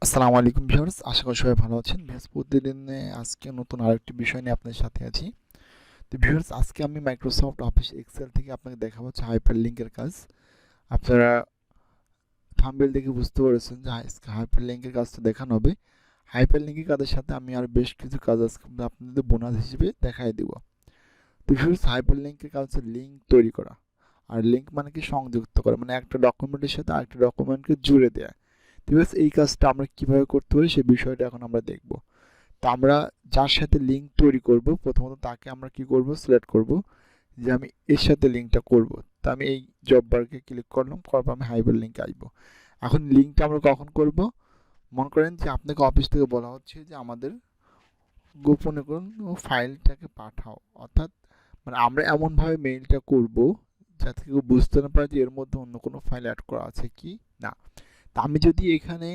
আসসালামু আলাইকুম ভিউয়ার্স, আশা করি সবাই ভালো আছেন। ভিউয়ার্স, প্রতিদিনে আজকে নতুন আরেকটি বিষয় নিয়ে আপনাদের সাথে আছি। তো ভিউয়ার্স, আজকে আমি মাইক্রোসফট অফিস এক্সেল থেকে আপনাকে দেখাবো হচ্ছে হাইপার লিঙ্কের কাজ। আপনারা থাম্বনেল দেখে বুঝতে পেরেছেন যে আজকে হাইপার লিঙ্কের কাজটা দেখানো হবে। হাইপার লিঙ্কের কাজের সাথে আমি আর বেশ কিছু কাজ আজকে আপনাদের বোনাস হিসেবে দেখাই দিব। তো ভিউয়ার্স, হাইপার লিঙ্কের কাজ হচ্ছে লিঙ্ক তৈরি করা। আর লিঙ্ক মানে কি সংযুক্ত করা, মানে একটা ডকুমেন্টের সাথে আরেকটা ডকুমেন্টকে জুড়ে দেয়া। তো ভিউয়ার্স, এই কাজটা আমরা কিভাবে করতে পারি সেই বিষয়টা এখন আমরা দেখব। তো আমরা যার সাথে লিঙ্ক তৈরি করব প্রথমত তাকে আমরা কি করব, সিলেক্ট করব যে আমি এর সাথে লিঙ্কটা করব। তো আমি এই জব বারকে ক্লিক করলাম, করার পর আমি হাইপার লিঙ্কে আসবো। এখন লিঙ্কটা আমরা কখন করব? মনে করেন যে আপনাকে অফিস থেকে বলা হচ্ছে যে আমাদের গোপনে কোনো ফাইলটাকে পাঠাও, অর্থাৎ মানে আমরা এমনভাবে মেইলটা করব যাতে কেউ বুঝতে না পারে যে এর মধ্যে অন্য কোনো ফাইল অ্যাড করা আছে কি না। তা আমি যদি এখানে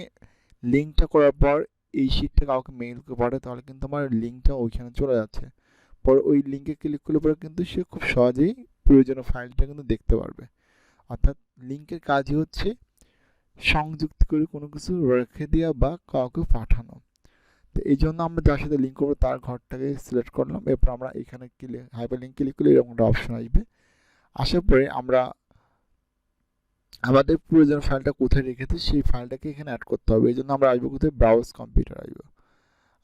লিঙ্কটা করার পর এই শিটটা কাউকে মেইল করে পাঠাই তাহলে কিন্তু আমার লিঙ্কটা ওইখানে চলে যাচ্ছে। পরে ওই লিঙ্কে ক্লিক করলে পরে কিন্তু সে খুব সহজেই প্রয়োজনীয় ফাইলটা কিন্তু দেখতে পারবে। অর্থাৎ লিঙ্কের কাজই হচ্ছে সংযুক্ত করে কোনো কিছু রেখে দেওয়া বা কাউকে পাঠানো। তো এই জন্য আমরা যার সাথে লিঙ্ক করবো তার ঘরটাকে সিলেক্ট করলাম, এরপর আমরা এখানে হাইপার লিঙ্ক ক্লিক করলে এরকম একটা অপশন আসবে। আসার পরে আমরা আমাদের প্রয়োজনীয় ফাইলটা কোথায় রেখেছি সেই ফাইলটাকে এখানে অ্যাড করতে হবে। এই জন্য আমরা আসবো কোথায়, ব্রাউজ কম্পিউটার আসবো।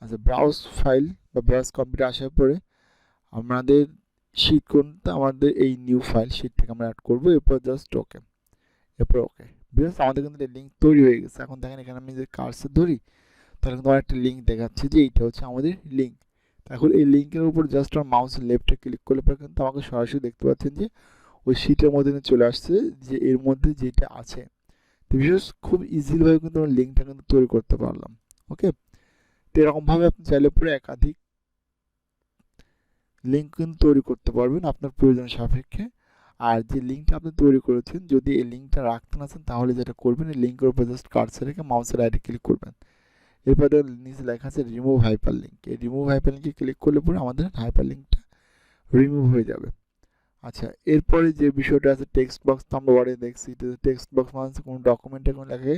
আচ্ছা, ব্রাউজ ফাইল বা ব্রাউজ কম্পিউটার আসার পরে আমাদের শিট কোনটা, আমাদের এই নিউ ফাইল শিটটাকে আমরা অ্যাড করবো। এরপর জাস্ট ওকে, এরপর ওকে। বিকজ আমাদের কিন্তু লিঙ্ক তৈরি হয়ে গেছে। এখন দেখেন এখানে আমি যদি কার্সর ধরি তাহলে কিন্তু আমার একটা লিঙ্ক দেখাচ্ছে যে এইটা হচ্ছে আমাদের লিঙ্ক। এখন এই লিঙ্কের উপর জাস্ট আমার মাউসের লেফটে ক্লিক করলে পরে কিন্তু আমাকে সরাসরি দেখতে পাচ্ছেন যে ওই শিটের মধ্যে চলে আসছে যে এর মধ্যে যেটা আছে। তো বিশেষ খুব ইজিলিভাবে কিন্তু আমরা লিঙ্কটা কিন্তু তৈরি করতে পারলাম। ওকে, তো এরকমভাবে আপনি চাইলে পরে একাধিক লিঙ্ক কিন্তু তৈরি করতে পারবেন আপনার প্রয়োজন সাপেক্ষে। আর যে লিঙ্কটা আপনি তৈরি করেছেন যদি এই লিঙ্কটা রাখতে না চান তাহলে যেটা করবেন, এই লিঙ্কের উপর জাস্ট কার্সর রেখে মাউসের রাইটে ক্লিক করবেন। এরপর নিচে লেখা আছে রিমুভ হাইপার লিঙ্ক। এই রিমুভ হাইপার লিঙ্কে ক্লিক করলে পরে আমাদের হাইপার লিঙ্কটা রিমুভ হয়ে যাবে। আচ্ছা, এরপরে যে বিষয়টা আছে টেক্সট বক্স, তো আমরা ওয়ার্ডে দেখছি। টেক্সট বক্স মানে কোনো ডকুমেন্টে কোনো লেখাকে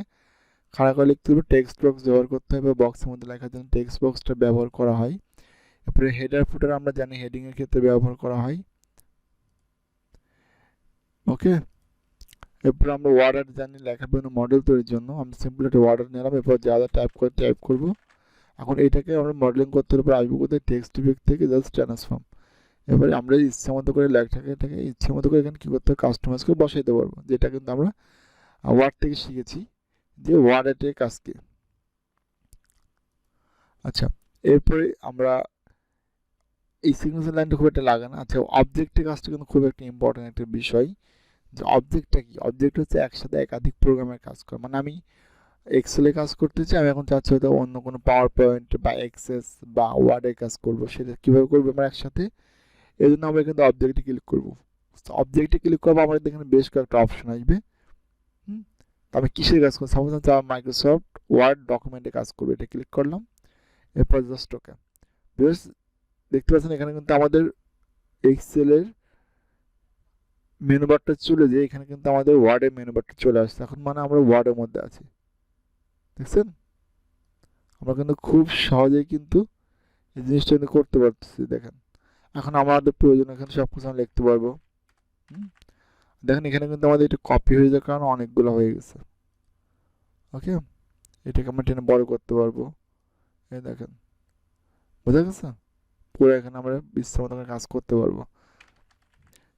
খাড়া করে লিখতে হবে টেক্সট বক্স ব্যবহার করতে হবে, বক্সের মধ্যে লেখার জন্য টেক্সট বক্সটা ব্যবহার করা হয়। এরপরে হেডার ফুটার আমরা জানি হেডিং এর ক্ষেত্রে ব্যবহার করা হয়। ওকে, এরপর আমরা ওয়ার্ডার জানি লেখার বিভিন্ন মডেল তৈরির জন্য। আমি সিম্পল একটা ওয়ার্ডার নিলাম, এরপর যা যা টাইপ করব। এখন এটাকে আমরা মডেলিং করতে হলে আসবো কোথায়, টেক্সট ইফেক্ট থেকে জাস্ট ট্রান্সফর্ম। এবারে আমরা ইচ্ছে মতো করে লেখাটাকে ইচ্ছে মতো করে এখানে কী করতে হবে, কাস্টমাইজ করে বসাইতে পারবো, যেটা কিন্তু আমরা ওয়ার্ড থেকে শিখেছি যে ওয়ার্ডের কাজকে। আচ্ছা, এরপরে আমরা এই সিগনেচার লাইনটা খুব একটা লাগে না। আচ্ছা, অবজেক্টের কাজটা কিন্তু খুব একটা ইম্পর্টেন্ট একটা বিষয়। যে অবজেক্টটা কি, অবজেক্ট হচ্ছে একসাথে একাধিক প্রোগ্রামের কাজ করে। মানে আমি এক্সেলে কাজ করতে চাই, আমি এখন চাচ্ছি হয়তো অন্য কোনো পাওয়ার পয়েন্ট বা এক্সেস বা ওয়ার্ডের কাজ করব, সেটা কীভাবে করবো আমরা একসাথে। এই জন্য আমরা কিন্তু অবজেক্টে ক্লিক করবো। অবজেক্টে ক্লিক করবো, আমাদের এখানে বেশ কয়েকটা অপশন আসবে। আমি কিসের কাজ করবো, সাপোজ হচ্ছে মাইক্রোসফট ওয়ার্ড ডকুমেন্টে কাজ করবো, এটা ক্লিক করলাম, এরপর জাস্ট ওকে। বিকজ দেখতে পাচ্ছেন এখানে কিন্তু আমাদের এক্সেলের মেনু বারটা চলে যায়, এখানে কিন্তু আমাদের ওয়ার্ডের মেনু বারটা চলে আসছে। এখন মানে আমরা ওয়ার্ডের মধ্যে আছি, দেখছেন? আমরা কিন্তু খুব সহজেই কিন্তু এই জিনিসটা কিন্তু করতে পারতেছি। দেখেন এখন আমাদের প্রয়োজন এখানে সব কিছু আমরা লিখতে পারবো। দেখেন এখানে কিন্তু আমাদের এটা কপি হয়ে যাওয়ার কারণে অনেকগুলো হয়ে গেছে। ওকে, এটাকে আমরা টেনে বড় করতে পারবো। এই দেখেন, বোঝা গেছে? পুরো এখানে আমরা ইচ্ছা মতো কাজ করতে পারবো।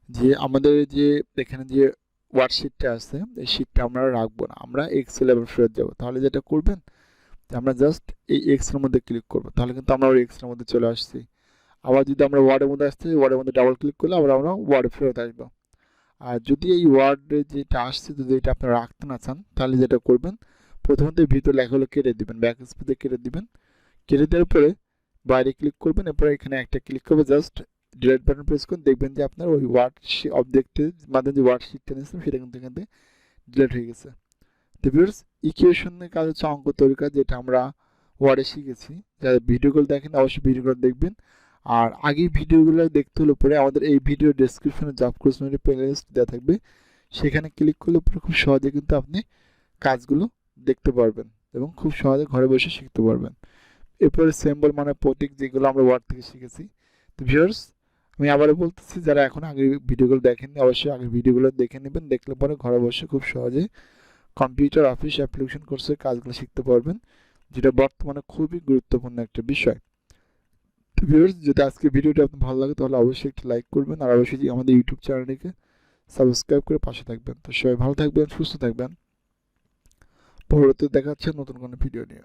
যে আমাদের যে এখানে যে ওয়ার্কশিটটা আছে এই শিটটা আমরা রাখবো না, আমরা এক্সেল এ ফেরত যাবো। তাহলে যেটা করবেন যে আমরা জাস্ট এই এক্স এর মধ্যে ক্লিক করবো, তাহলে কিন্তু আমরা ওই এক্স এর মধ্যে চলে আসছি। আবার যদি আমরা ওয়ার্ডের মধ্যে আসতে ওয়ার্ডের মধ্যে ডাবল ক্লিক করলে আবার আমরা ওয়ার্ডে ফেরত আসবো। আর যদি এই ওয়ার্ডে যেটা আসছে যদি এটা আপনারা রাখতে না চান তাহলে যেটা করবেন, প্রথমত ভিতর লেখাগুলো কেটে দিবেন, ব্যাক স্পেসে কেটে দিবেন। কেটে দেওয়ার পরে বাইরে ক্লিক করবেন, এরপরে এখানে একটা ক্লিক করবে, জাস্ট ডিলিট বাটন প্রেস করুন, দেখবেন যে আপনার ওই ওয়ার্ড অবজেক্টের মাধ্যমে যে ওয়ার্ড শিটটা নিয়েছিলাম সেটা কিন্তু এখান থেকে ডিলিট হয়ে গেছে। তো ভিউয়ার্স, ইকুয়েশনের কাজ হচ্ছে অঙ্ক তৈরি কাজ, যেটা আমরা ওয়ার্ডে শিখেছি। যারা ভিডিওগুলো দেখেন অবশ্যই ভিডিওগুলো দেখবেন। আর আগের ভিডিওগুলো দেখতে হলে পরে আমাদের এই ভিডিও ডেসক্রিপশনে জব কোর্সের প্লেলিস্ট দেওয়া থাকবে, সেখানে ক্লিক করলে পরে খুব সহজে কিন্তু আপনি কাজগুলো দেখতে পারবেন। এবং খুব সহজে ঘরে বসে শিখতে পারবেন। এরপরে সিম্বল মানে প্রতীক, যেগুলো আমরা ওয়ার্ড থেকে শিখেছি। তো ভিউয়ার্স, আমি আবারও বলতেছি, যারা এখন আগের ভিডিওগুলো দেখেননি অবশ্যই আগের ভিডিওগুলো দেখে নেবেন। দেখলে পরে ঘরে বসে খুব সহজে কম্পিউটার অফিস অ্যাপ্লিকেশন কোর্সের কাজগুলো শিখতে পারবেন, যেটা বর্তমানে খুবই গুরুত্বপূর্ণ একটা বিষয়। তো ভিউয়ার্স, যদি আজকে ভিডিওটা আপনার ভালো লাগে তাহলে অবশ্যই একটি লাইক করবেন, আর অবশ্যই আমাদের ইউটিউব চ্যানেলটিকে সাবস্ক্রাইব করে পাশে থাকবেন। তো সবাই ভালো থাকবেন, সুস্থ থাকবেন। পরবর্তীতে দেখা হচ্ছে নতুন কোনো ভিডিও নিয়ে।